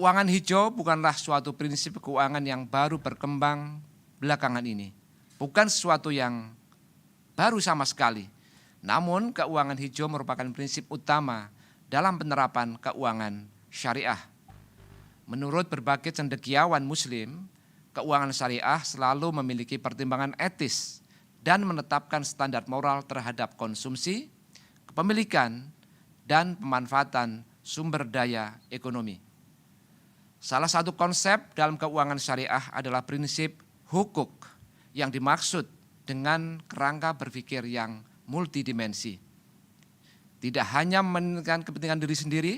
Keuangan hijau bukanlah suatu prinsip keuangan yang baru berkembang belakangan ini. Bukan sesuatu yang baru sama sekali. Namun keuangan hijau merupakan prinsip utama dalam penerapan keuangan syariah. Menurut berbagai cendekiawan Muslim, keuangan syariah selalu memiliki pertimbangan etis dan menetapkan standar moral terhadap konsumsi, kepemilikan, dan pemanfaatan sumber daya ekonomi. Salah satu konsep dalam keuangan syariah adalah prinsip hukuk yang dimaksud dengan kerangka berpikir yang multidimensi. Tidak hanya mementingkan kepentingan diri sendiri,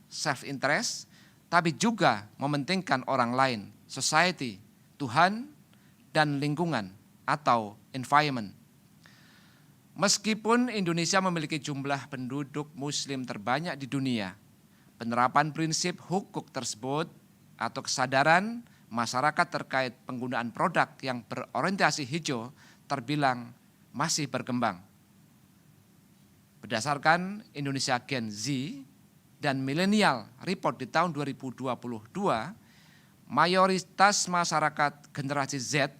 self-interest, tapi juga mementingkan orang lain, society, Tuhan, dan lingkungan atau environment. Meskipun Indonesia memiliki jumlah penduduk Muslim terbanyak di dunia, penerapan prinsip hukuk tersebut atau kesadaran masyarakat terkait penggunaan produk yang berorientasi hijau terbilang masih berkembang. Berdasarkan Indonesia Gen Z dan Millennial Report di tahun 2022, mayoritas masyarakat generasi Z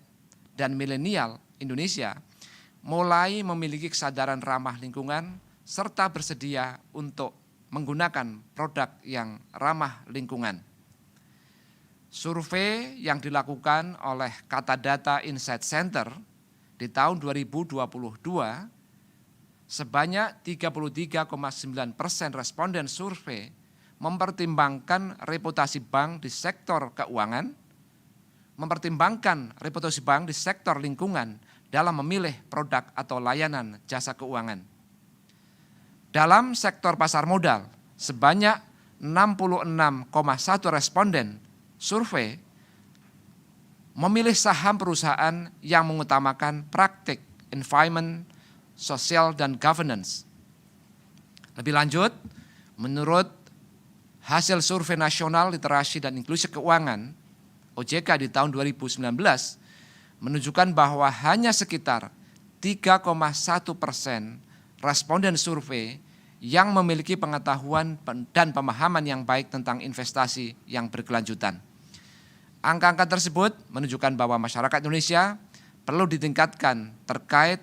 dan milenial Indonesia mulai memiliki kesadaran ramah lingkungan serta bersedia untuk menggunakan produk yang ramah lingkungan. Survei yang dilakukan oleh Katadata Insight Center di tahun 2022, sebanyak 33,9% responden survei mempertimbangkan reputasi bank di sektor keuangan, mempertimbangkan reputasi bank di sektor lingkungan dalam memilih produk atau layanan jasa keuangan. Dalam sektor pasar modal, sebanyak 66,1 responden survei memilih saham perusahaan yang mengutamakan praktik environment, sosial, dan governance. Lebih lanjut, menurut hasil survei nasional literasi dan inklusi keuangan OJK di tahun 2019 menunjukkan bahwa hanya sekitar 3,1% responden survei yang memiliki pengetahuan dan pemahaman yang baik tentang investasi yang berkelanjutan. Angka-angka tersebut menunjukkan bahwa masyarakat Indonesia perlu ditingkatkan terkait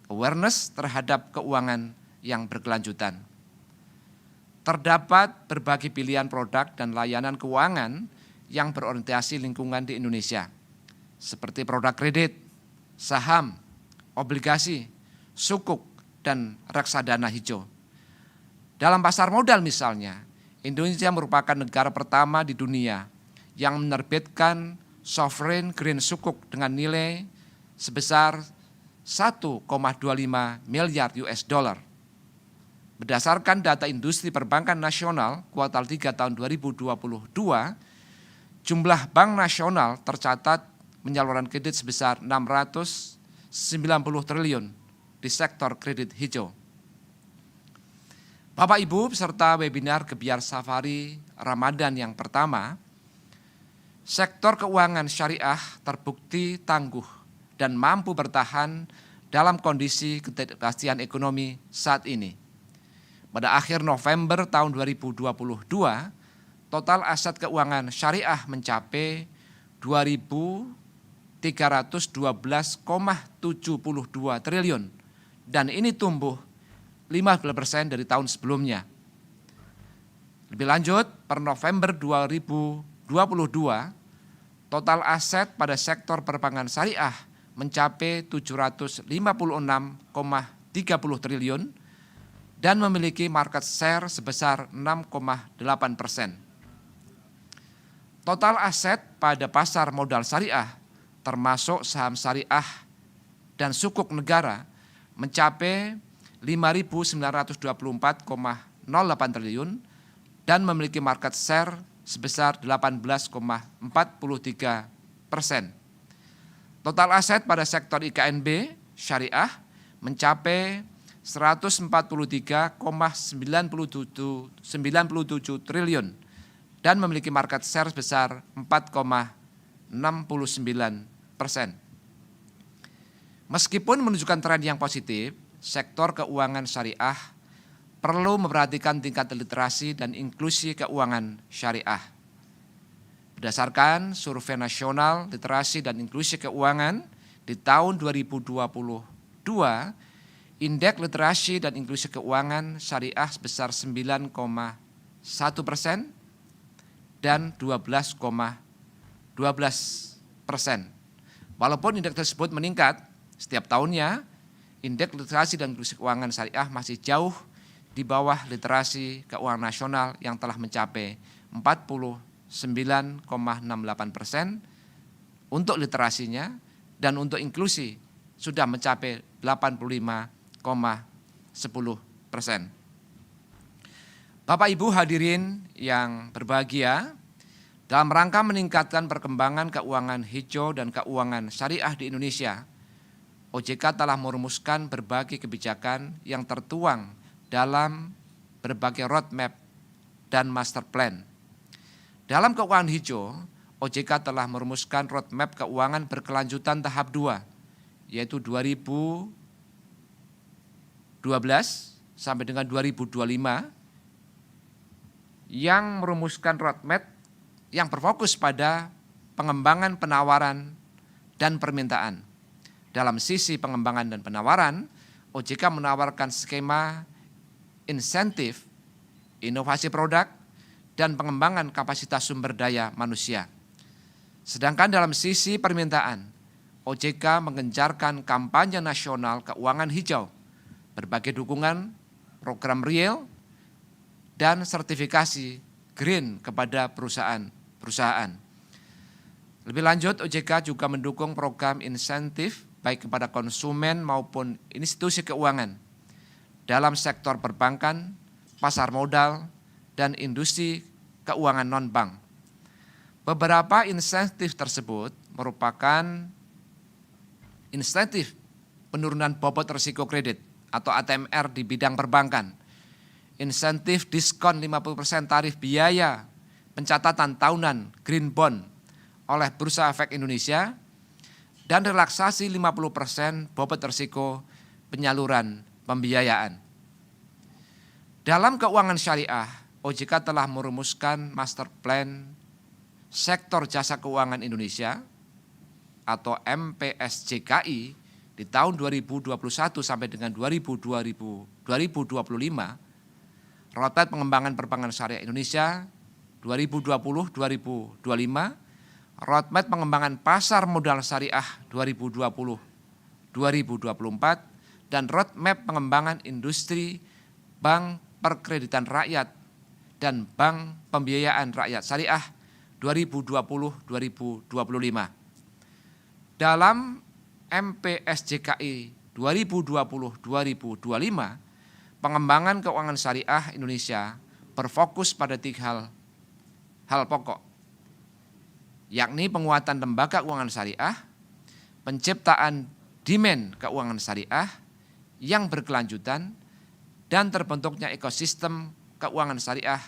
awareness terhadap keuangan yang berkelanjutan. Terdapat berbagai pilihan produk dan layanan keuangan yang berorientasi lingkungan di Indonesia, seperti produk kredit, saham, obligasi, sukuk, dan reksadana hijau. Dalam pasar modal misalnya, Indonesia merupakan negara pertama di dunia yang menerbitkan sovereign green sukuk dengan nilai sebesar 1,25 miliar US dollar. Berdasarkan data industri perbankan nasional kuartal 3 tahun 2022, jumlah bank nasional tercatat penyaluran kredit sebesar 690 triliun di sektor kredit hijau. Bapak Ibu peserta webinar Gebiar Safari Ramadan yang pertama, sektor keuangan syariah terbukti tangguh dan mampu bertahan dalam kondisi ketidakpastian ekonomi saat ini. Pada akhir November tahun 2022, total aset keuangan syariah mencapai 2.312,72 triliun dan ini tumbuh 15% dari tahun sebelumnya. Lebih lanjut, per November 2022, total aset pada sektor perbankan syariah mencapai 756,30 triliun dan memiliki market share sebesar 6,8%. Total aset pada pasar modal syariah termasuk saham syariah dan sukuk negara mencapai 5.924,08 triliun dan memiliki market share sebesar 18,43%. Total aset pada sektor IKNB syariah mencapai 143,97 triliun dan memiliki market share sebesar 4,69%. Meskipun menunjukkan tren yang positif, sektor keuangan syariah perlu memperhatikan tingkat literasi dan inklusi keuangan syariah. Berdasarkan Survei Nasional Literasi dan Inklusi Keuangan di tahun 2022, indeks literasi dan inklusi keuangan syariah sebesar 9,1% dan 12,12%. Walaupun indeks tersebut meningkat setiap tahunnya, indeks literasi dan inklusi keuangan syariah masih jauh di bawah literasi keuangan nasional yang telah mencapai 49,68% untuk literasinya, dan untuk inklusi sudah mencapai 85,10%. Bapak Ibu hadirin yang berbahagia, dalam rangka meningkatkan perkembangan keuangan hijau dan keuangan syariah di Indonesia, OJK telah merumuskan berbagai kebijakan yang tertuang dalam berbagai roadmap dan master plan. Dalam keuangan hijau, OJK telah merumuskan roadmap keuangan berkelanjutan tahap 2, yaitu 2012 sampai dengan 2025, yang merumuskan roadmap yang berfokus pada pengembangan penawaran dan permintaan. Dalam sisi pengembangan dan penawaran, OJK menawarkan skema insentif, inovasi produk, dan pengembangan kapasitas sumber daya manusia. Sedangkan dalam sisi permintaan, OJK menggencarkan kampanye nasional keuangan hijau, berbagai dukungan, program real, dan sertifikasi green kepada perusahaan. Lebih lanjut, OJK juga mendukung program insentif baik kepada konsumen maupun institusi keuangan dalam sektor perbankan, pasar modal, dan industri keuangan non-bank. Beberapa insentif tersebut merupakan insentif penurunan bobot risiko kredit atau ATMR di bidang perbankan, insentif diskon 50% tarif biaya pencatatan tahunan Green Bond oleh Bursa Efek Indonesia, dan relaksasi 50% bobot risiko penyaluran pembiayaan. Dalam keuangan syariah, OJK telah merumuskan master plan sektor jasa keuangan Indonesia atau MPSJKI di tahun 2021 sampai dengan 2025, roadmap pengembangan perbankan syariah Indonesia 2020-2025, roadmap pengembangan pasar modal syariah 2020-2024, dan roadmap pengembangan industri bank perkreditan rakyat dan bank pembiayaan rakyat syariah 2020-2025. Dalam MPSJKI 2020-2025, pengembangan keuangan syariah Indonesia berfokus pada 3 hal pokok, yakni penguatan lembaga keuangan syariah, penciptaan demand keuangan syariah yang berkelanjutan, dan terbentuknya ekosistem keuangan syariah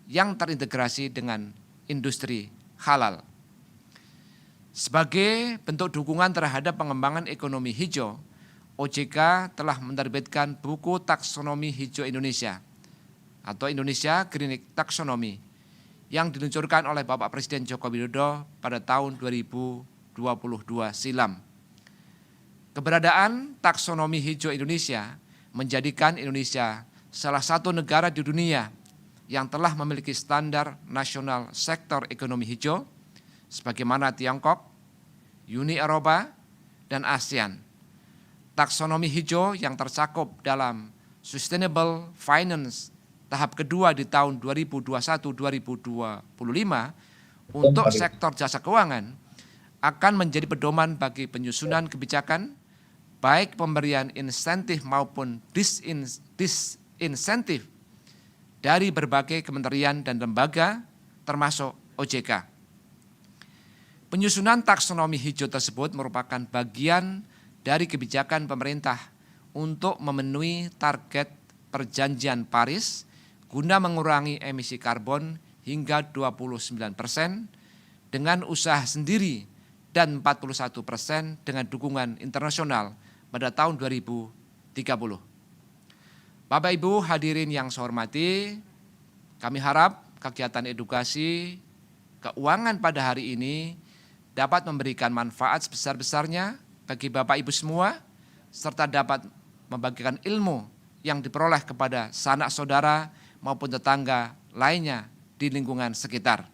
yang terintegrasi dengan industri halal. Sebagai bentuk dukungan terhadap pengembangan ekonomi hijau, OJK telah menerbitkan buku taksonomi hijau Indonesia atau Indonesia Green Taxonomy yang diluncurkan oleh Bapak Presiden Joko Widodo pada tahun 2022 silam. Keberadaan taksonomi hijau Indonesia menjadikan Indonesia salah satu negara di dunia yang telah memiliki standar nasional sektor ekonomi hijau sebagaimana Tiongkok, Uni Eropa, dan ASEAN. Taksonomi hijau yang tercakup dalam Sustainable Finance tahap kedua di tahun 2021-2025 untuk sektor jasa keuangan akan menjadi pedoman bagi penyusunan kebijakan, baik pemberian insentif maupun disinsentif dari berbagai kementerian dan lembaga termasuk OJK. Penyusunan taksonomi hijau tersebut merupakan bagian dari kebijakan pemerintah untuk memenuhi target perjanjian Paris guna mengurangi emisi karbon hingga 29% dengan usaha sendiri dan 41% dengan dukungan internasional pada tahun 2030. Bapak Ibu hadirin yang saya hormati, kami harap kegiatan edukasi keuangan pada hari ini dapat memberikan manfaat sebesar-besarnya bagi Bapak Ibu semua, serta dapat membagikan ilmu yang diperoleh kepada sanak saudara maupun tetangga lainnya di lingkungan sekitar.